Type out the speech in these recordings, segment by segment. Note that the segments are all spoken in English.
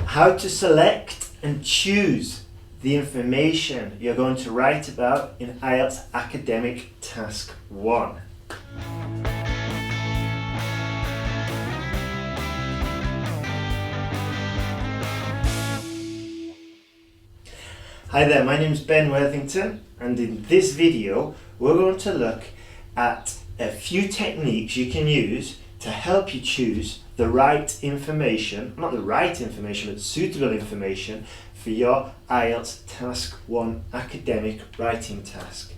How to select and choose the information you're going to write about in IELTS Academic Task 1. Hi there, my name is Ben Worthington, and in this video we're going to look at a few techniques you can use to help you choose the right information, not the right information, but suitable information for your IELTS Task 1 academic writing task.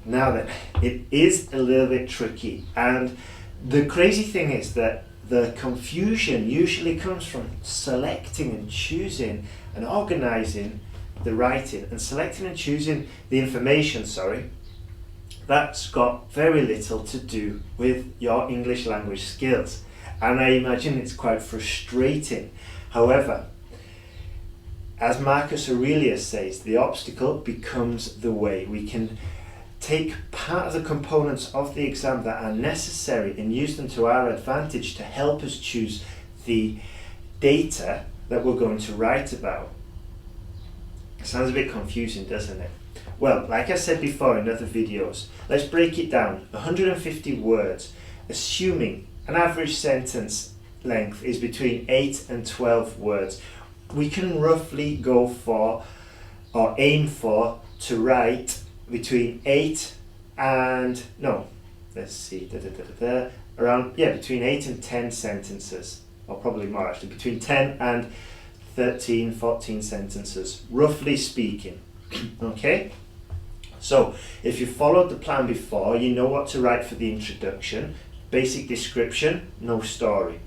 Now then, it is a little bit tricky, and the crazy thing is that the confusion usually comes from selecting and choosing and organising the writing and selecting and choosing the information, that's got very little to do with your English language skills, and I imagine it's quite frustrating. However, as Marcus Aurelius says, the obstacle becomes the way. We can take part of the components of the exam that are necessary and use them to our advantage to help us choose the data that we're going to write about. Sounds a bit confusing, doesn't it? Well, like I said before in other videos, let's break it down. 150 words, assuming an average sentence length is between 8 and 12 words. We can roughly go for, or aim for, to write between 8 and, between 8 and 10 sentences, or probably more actually, between 10 and 13, 14 sentences, roughly speaking. Okay? So, if you followed the plan before, you know what to write for the introduction, basic description, no story.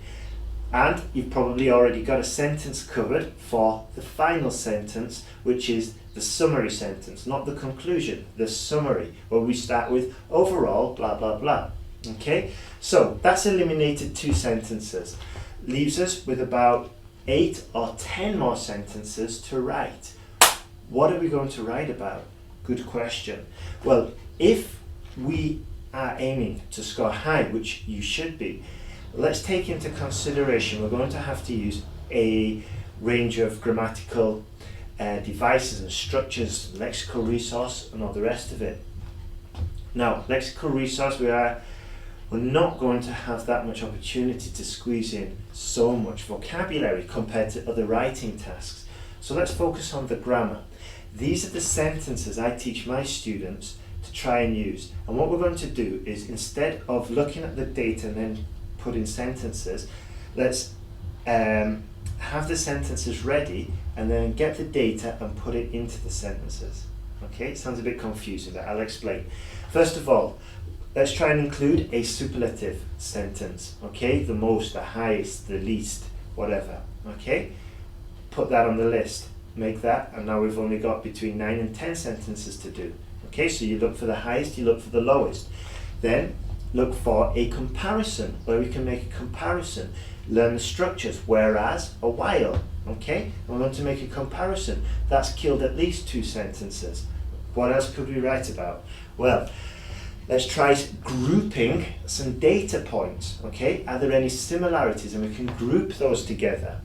And you've probably already got a sentence covered for the final sentence, which is the summary sentence, not the conclusion, the summary, where we start with overall, blah, blah, blah. Okay? So, that's eliminated 2 sentences. Leaves us with about 8 or 10 more sentences to write. What are we going to write about? Good question. Well, if we are aiming to score high, which you should be, let's take into consideration we're going to have to use a range of grammatical devices and structures, lexical resource and all the rest of it. Now, lexical resource, we're not going to have that much opportunity to squeeze in so much vocabulary compared to other writing tasks. So let's focus on the grammar. These are the sentences I teach my students to try and use. And what we're going to do is, instead of looking at the data and then put in sentences, let's have the sentences ready and then get the data and put it into the sentences. Okay, sounds a bit confusing, but I'll explain. First of all, let's try and include a superlative sentence. Okay, the most, the highest, the least, whatever. Okay, put that on the list. Make that, and now we've only got between 9 and 10 sentences to do. Okay, so you look for the highest, you look for the lowest. Then look for a comparison, where we can make a comparison. Learn the structures, whereas, a while. Okay, and we're going to make a comparison. That's killed at least 2 sentences. What else could we write about? Well, let's try grouping some data points. Okay, are there any similarities? And we can group those together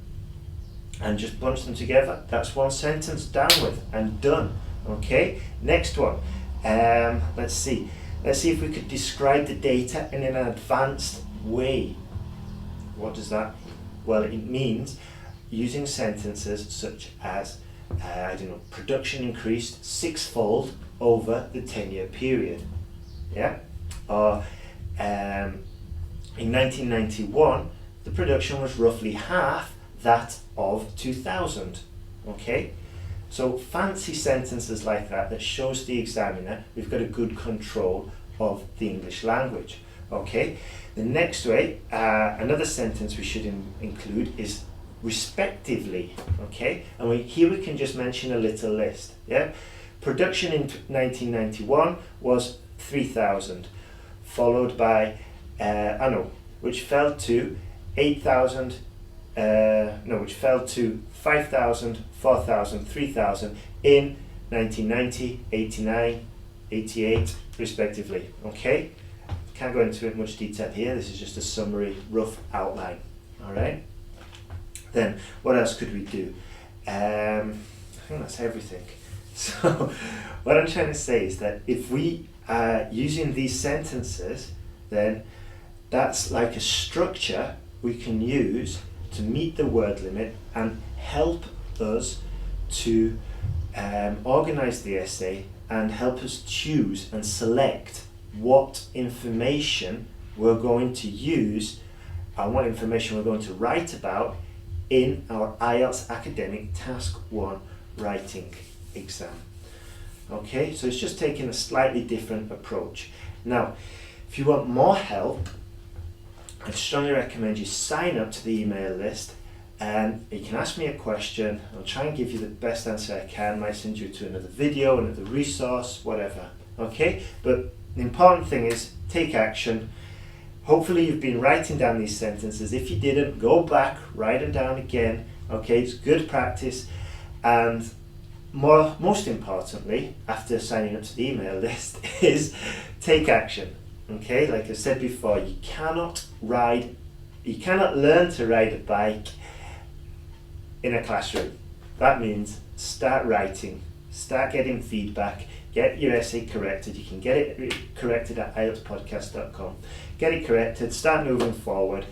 and just bunch them together. That's 1 sentence down with and done. Okay, next one. Let's see if we could describe the data in an advanced way. What does that mean? Well, it means using sentences such as production increased 6-fold over the 10-year period. Yeah, or in 1991 the production was roughly half that of 2000. Okay, so fancy sentences like that shows the examiner we've got a good control of the English language. Okay, the next way, another sentence we should include is respectively. Okay, and here we can just mention a little list. Yeah, production in 1991 was 3,000, followed by which fell to 8,000. Which fell to 5,000, 4,000, 3,000 in 1990, 89, 88, respectively. Okay, can't go into it in much detail here. This is just a summary, rough outline. All right. Then what else could we do? I think that's everything. So what I'm trying to say is that if we are using these sentences, then that's like a structure we can use to meet the word limit and help us to organize the essay and help us choose and select what information we're going to use and what information we're going to write about in our IELTS Academic Task 1 writing exam. Okay, so it's just taking a slightly different approach. Now, if you want more help, I'd strongly recommend you sign up to the email list, and you can ask me a question. I'll try and give you the best answer I can. Might send you to another video, another resource, whatever. Okay, but the important thing is take action. Hopefully you've been writing down these sentences. If you didn't, go back, write them down again. Okay, it's good practice. And most importantly, after signing up to the email list, is take action. Okay, like I said before, you cannot learn to ride a bike in a classroom. That means start writing, start getting feedback, get your essay corrected. You can get it corrected at IELTSPodcast.com. Get it corrected, start moving forward,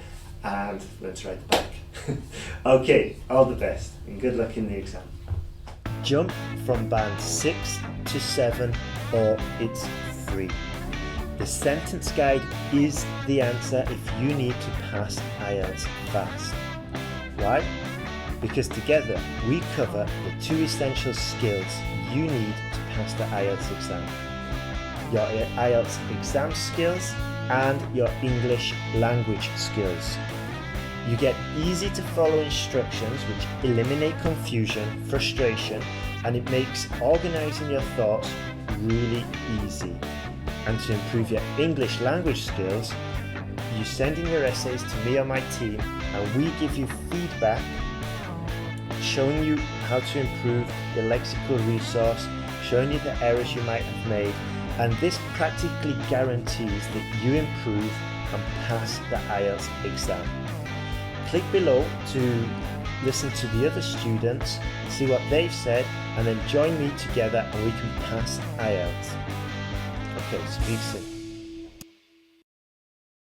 and learn to ride the bike. Okay, all the best, and good luck in the exam. Jump from band 6 to 7, or it's free. The sentence guide is the answer if you need to pass IELTS fast. Why? Because together we cover the 2 essential skills you need to pass the IELTS exam. Your IELTS exam skills and your English language skills. You get easy to follow instructions which eliminate confusion, frustration, and it makes organising your thoughts really easy. And to improve your English language skills, you send in your essays to me or my team, and we give you feedback showing you how to improve your lexical resource, showing you the errors you might have made, and this practically guarantees that you improve and pass the IELTS exam. Click below to listen to the other students, see what they've said, and then join me together and we can pass IELTS. Okay, speak soon.